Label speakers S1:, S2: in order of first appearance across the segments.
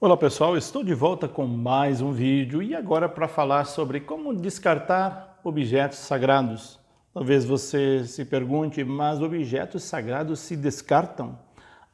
S1: Olá pessoal, estou de volta com mais um vídeo e agora para falar sobre como descartar objetos sagrados. Talvez você se pergunte, mas objetos sagrados se descartam?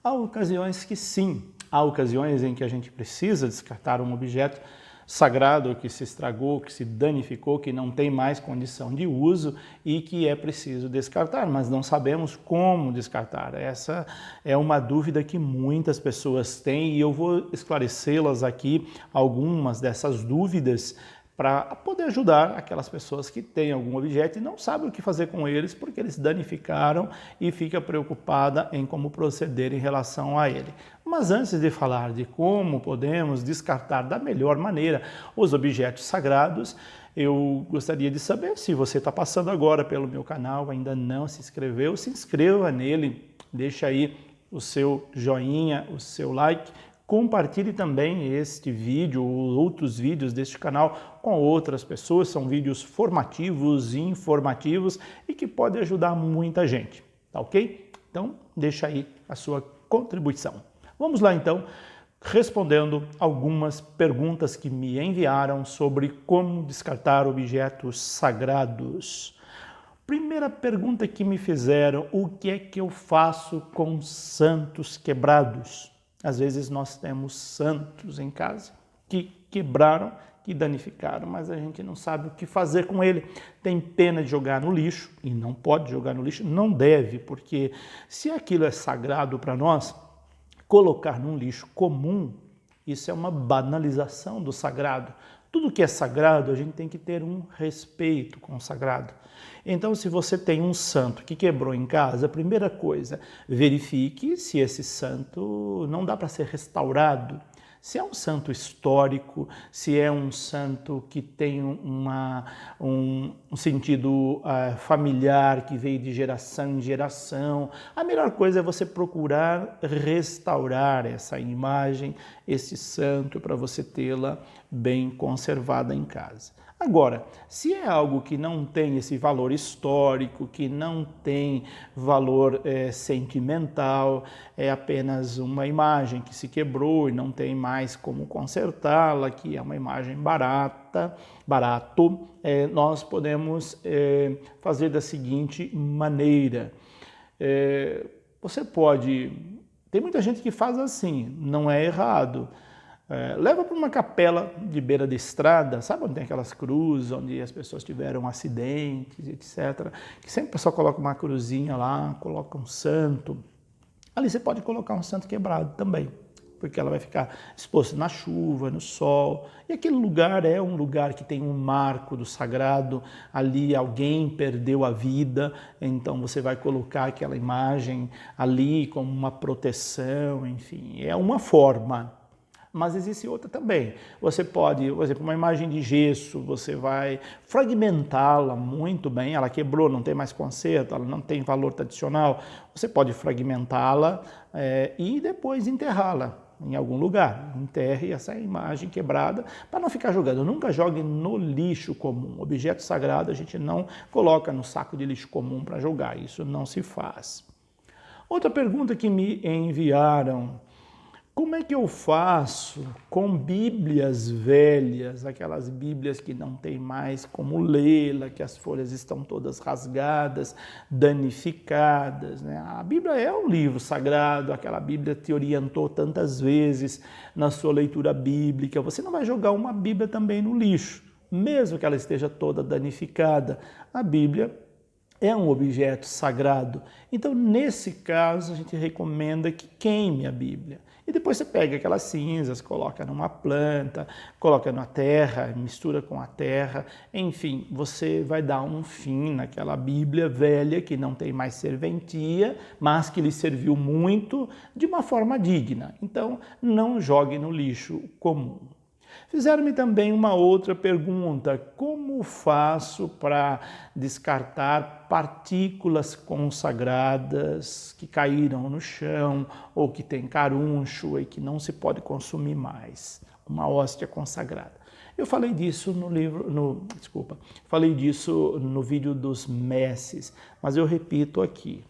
S1: Há ocasiões que sim, há ocasiões em que a gente precisa descartar um objeto sagrado que se estragou, que se danificou, que não tem mais condição de uso e que é preciso descartar, mas não sabemos como descartar. Essa é uma dúvida que muitas pessoas têm e eu vou esclarecê-las aqui, algumas dessas dúvidas, para poder ajudar aquelas pessoas que têm algum objeto e não sabem o que fazer com eles porque eles danificaram e fica preocupada em como proceder em relação a ele. Mas antes de falar de como podemos descartar da melhor maneira os objetos sagrados, eu gostaria de saber se você está passando agora pelo meu canal, ainda não se inscreveu, se inscreva nele, deixa aí o seu joinha, o seu like, compartilhe também este vídeo ou outros vídeos deste canal com outras pessoas, são vídeos formativos e informativos e que podem ajudar muita gente, tá ok? Então, deixa aí a sua contribuição. Vamos lá então, respondendo algumas perguntas que me enviaram sobre como descartar objetos sagrados. Primeira pergunta que me fizeram, o que é que eu faço com santos quebrados? Às vezes nós temos santos em casa que quebraram, que danificaram, mas a gente não sabe o que fazer com ele. Tem pena de jogar no lixo, e não pode jogar no lixo, não deve, porque se aquilo é sagrado para nós, colocar num lixo comum, isso é uma banalização do sagrado. Tudo que é sagrado, a gente tem que ter um respeito com o sagrado. Então, se você tem um santo que quebrou em casa, a primeira coisa, verifique se esse santo não dá para ser restaurado. Se é um santo histórico, se é um santo que tem um sentido familiar, que veio de geração em geração, a melhor coisa é você procurar restaurar essa imagem, esse santo, para você tê-la bem conservada em casa. Agora, se é algo que não tem esse valor histórico, que não tem valor sentimental, é apenas uma imagem que se quebrou e não tem mais como consertá-la, que é uma imagem barato, nós podemos fazer da seguinte maneira. Você pode... Tem muita gente que faz assim, não é errado. Leva para uma capela de beira de estrada, sabe onde tem aquelas cruzes, onde as pessoas tiveram acidentes, etc. Que sempre o pessoal coloca uma cruzinha lá, coloca um santo. Ali você pode colocar um santo quebrado também, porque ela vai ficar exposta na chuva, no sol. E aquele lugar é um lugar que tem um marco do sagrado, ali alguém perdeu a vida, então você vai colocar aquela imagem ali como uma proteção, enfim, é uma forma. Mas existe outra também. Você pode, por exemplo, uma imagem de gesso, você vai fragmentá-la muito bem, ela quebrou, não tem mais conserto, ela não tem valor tradicional, você pode fragmentá-la e depois enterrá-la em algum lugar. Enterre essa imagem quebrada para não ficar jogando. Nunca jogue no lixo comum. Objeto sagrado a gente não coloca no saco de lixo comum para jogar, isso não se faz. Outra pergunta que me enviaram: como é que eu faço com bíblias velhas, aquelas bíblias que não tem mais como lê-la, que as folhas estão todas rasgadas, danificadas, né? A Bíblia é um livro sagrado, aquela Bíblia te orientou tantas vezes na sua leitura bíblica. Você não vai jogar uma Bíblia também no lixo, mesmo que ela esteja toda danificada. A Bíblia é um objeto sagrado. Então, nesse caso, a gente recomenda que queime a Bíblia. E depois você pega aquelas cinzas, coloca numa planta, coloca na terra, mistura com a terra. Enfim, você vai dar um fim naquela Bíblia velha que não tem mais serventia, mas que lhe serviu muito de uma forma digna. Então, não jogue no lixo comum. Fizeram-me também uma outra pergunta: como faço para descartar partículas consagradas que caíram no chão ou que tem caruncho e que não se pode consumir mais? Uma hóstia consagrada. Eu falei disso falei disso no vídeo dos messes, mas eu repito aqui.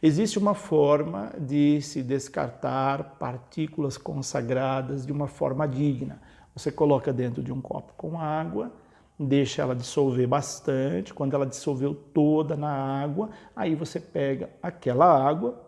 S1: Existe uma forma de se descartar partículas consagradas de uma forma digna. Você coloca dentro de um copo com água, deixa ela dissolver bastante. Quando ela dissolveu toda na água, aí você pega aquela água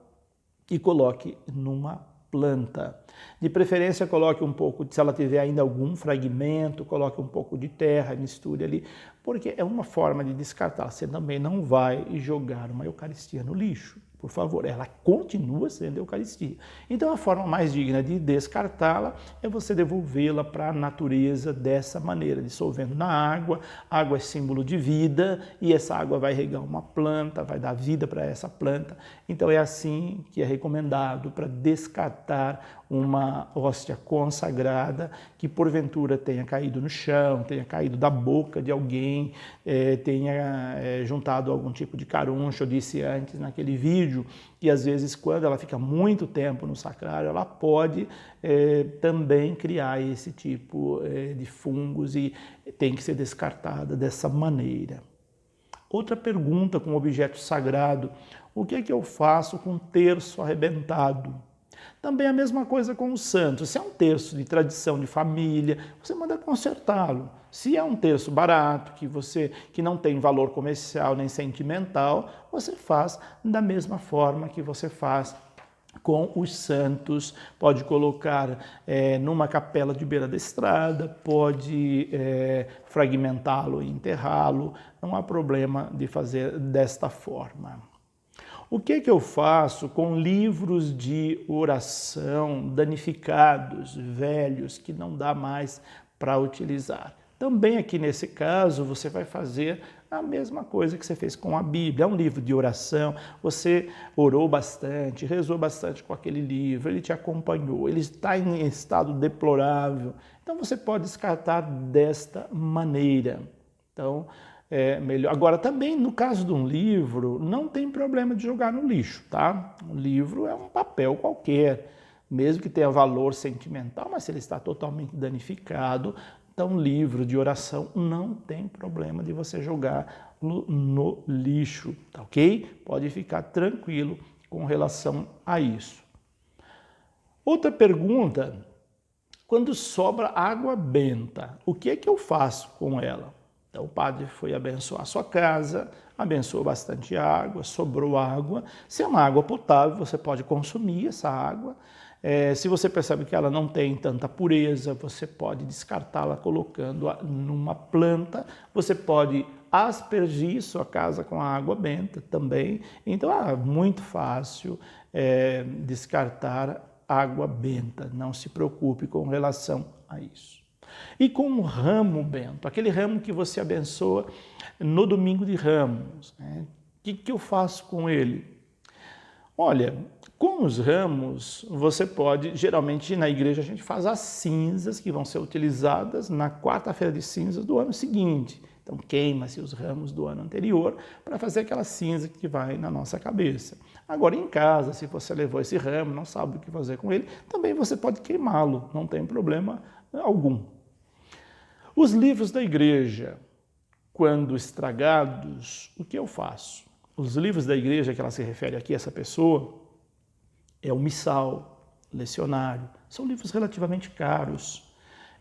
S1: e coloque numa planta. De preferência, coloque um pouco, se ela tiver ainda algum fragmento, coloque um pouco de terra, misture ali, porque é uma forma de descartar. Você também não vai jogar uma Eucaristia no lixo, por favor, ela continua sendo Eucaristia. Então, a forma mais digna de descartá-la é você devolvê-la para a natureza dessa maneira, dissolvendo na água. A água é símbolo de vida e essa água vai regar uma planta, vai dar vida para essa planta. Então, é assim que é recomendado para descartar uma hóstia consagrada que porventura tenha caído no chão, tenha caído da boca de alguém, tenha juntado algum tipo de caruncho. Eu disse antes naquele vídeo que às vezes quando ela fica muito tempo no sacrário, ela pode também criar esse tipo de fungos e tem que ser descartada dessa maneira. Outra pergunta com objeto sagrado: o que é que eu faço com um terço arrebentado? Também a mesma coisa com o santo. Se é um terço de tradição de família, você manda consertá-lo. Se é um terço barato, que não tem valor comercial nem sentimental, você faz da mesma forma que você faz com os santos. Pode colocar numa capela de beira da estrada, pode fragmentá-lo e enterrá-lo. Não há problema de fazer desta forma. O que eu faço com livros de oração danificados, velhos, que não dá mais para utilizar? Também aqui nesse caso você vai fazer a mesma coisa que você fez com a Bíblia. É um livro de oração, você orou bastante, rezou bastante com aquele livro, ele te acompanhou, ele está em estado deplorável. Então você pode descartar desta maneira. Então, melhor. Agora, também no caso de um livro, não tem problema de jogar no lixo, tá? Um livro é um papel qualquer, mesmo que tenha valor sentimental, mas se ele está totalmente danificado, então livro de oração não tem problema de você jogar no lixo, tá ok? Pode ficar tranquilo com relação a isso. Outra pergunta: quando sobra água benta, o que é que eu faço com ela? Então o padre foi abençoar a sua casa, abençoou bastante água, sobrou água. Se é uma água potável, você pode consumir essa água. Se você percebe que ela não tem tanta pureza, você pode descartá-la colocando-a numa planta. Você pode aspergir sua casa com a água benta também. Então é muito fácil descartar água benta. Não se preocupe com relação a isso. E com o ramo bento, aquele ramo que você abençoa no domingo de Ramos, né? O que eu faço com ele? Olha, com os ramos, você pode, geralmente na igreja a gente faz as cinzas que vão ser utilizadas na quarta-feira de cinzas do ano seguinte. Então queima-se os ramos do ano anterior para fazer aquela cinza que vai na nossa cabeça. Agora em casa, se você levou esse ramo, não sabe o que fazer com ele, também você pode queimá-lo, não tem problema algum. Os livros da igreja, quando estragados, o que eu faço? Os livros da igreja que ela se refere aqui, essa pessoa, é o missal, lecionário, são livros relativamente caros.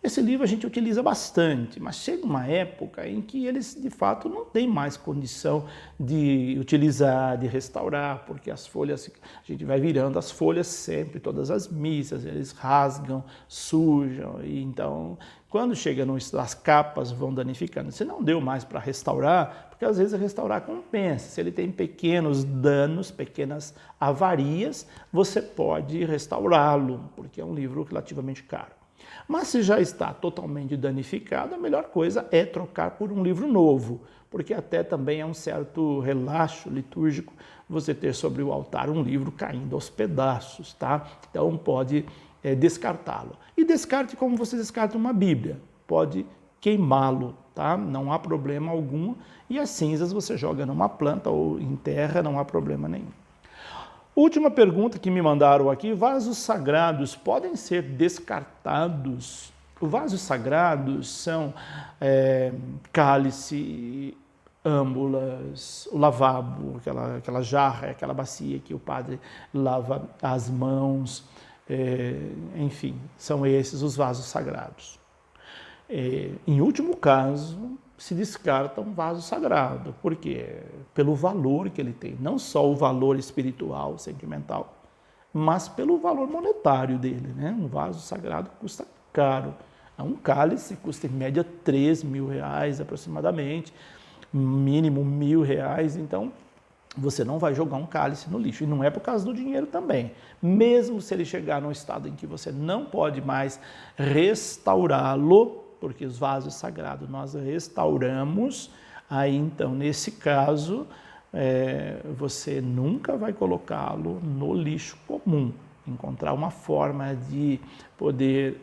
S1: Esse livro a gente utiliza bastante, mas chega uma época em que eles, de fato, não têm mais condição de utilizar, de restaurar, porque as folhas, a gente vai virando as folhas sempre, todas as missas, eles rasgam, sujam, e então, quando chega as capas vão danificando. Se não deu mais para restaurar, porque às vezes restaurar compensa, se ele tem pequenos danos, pequenas avarias, você pode restaurá-lo, porque é um livro relativamente caro. Mas se já está totalmente danificado, a melhor coisa é trocar por um livro novo, porque até também é um certo relaxo litúrgico você ter sobre o altar um livro caindo aos pedaços, tá? Então pode descartá-lo. E descarte como você descarta uma Bíblia, pode queimá-lo, tá? Não há problema algum, e as cinzas você joga numa planta ou enterra, não há problema nenhum. Última pergunta que me mandaram aqui: vasos sagrados podem ser descartados? Vasos sagrados são cálice, âmbulas, o lavabo, aquela jarra, aquela bacia que o padre lava as mãos, enfim, são esses os vasos sagrados. Em último caso, se descarta um vaso sagrado, porque pelo valor que ele tem, não só o valor espiritual, sentimental, mas pelo valor monetário dele, né? Um vaso sagrado custa caro. Um cálice custa em média R$3.000 aproximadamente, mínimo R$1.000, então você não vai jogar um cálice no lixo. E não é por causa do dinheiro também. Mesmo se ele chegar num estado em que você não pode mais restaurá-lo, porque os vasos sagrados nós restauramos, aí então, nesse caso, você nunca vai colocá-lo no lixo comum. Encontrar uma forma de poder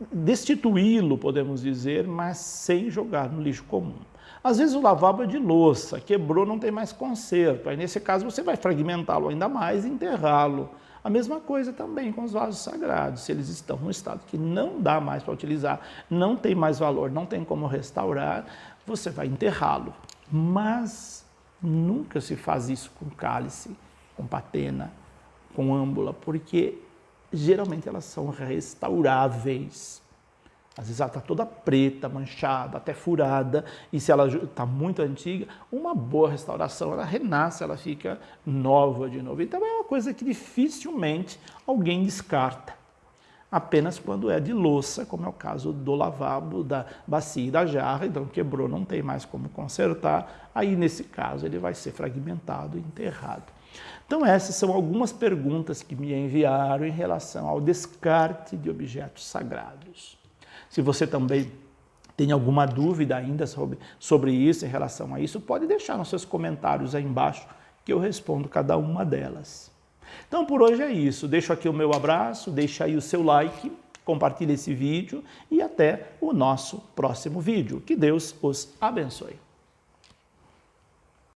S1: destituí-lo, podemos dizer, mas sem jogar no lixo comum. Às vezes o lavabo é de louça, quebrou, não tem mais conserto. Aí nesse caso você vai fragmentá-lo ainda mais e enterrá-lo. A mesma coisa também com os vasos sagrados. Se eles estão num estado que não dá mais para utilizar, não tem mais valor, não tem como restaurar, você vai enterrá-lo. Mas nunca se faz isso com cálice, com patena, com âmbula, porque geralmente elas são restauráveis. Às vezes ela está toda preta, manchada, até furada, e se ela está muito antiga, uma boa restauração, ela renasce, ela fica nova de novo. Então é uma coisa que dificilmente alguém descarta, apenas quando é de louça, como é o caso do lavabo, da bacia e da jarra, então quebrou, não tem mais como consertar, aí nesse caso ele vai ser fragmentado e enterrado. Então essas são algumas perguntas que me enviaram em relação ao descarte de objetos sagrados. Se você também tem alguma dúvida ainda sobre isso, em relação a isso, pode deixar nos seus comentários aí embaixo que eu respondo cada uma delas. Então por hoje é isso, deixo aqui o meu abraço, deixa aí o seu like, compartilhe esse vídeo e até o nosso próximo vídeo. Que Deus os abençoe.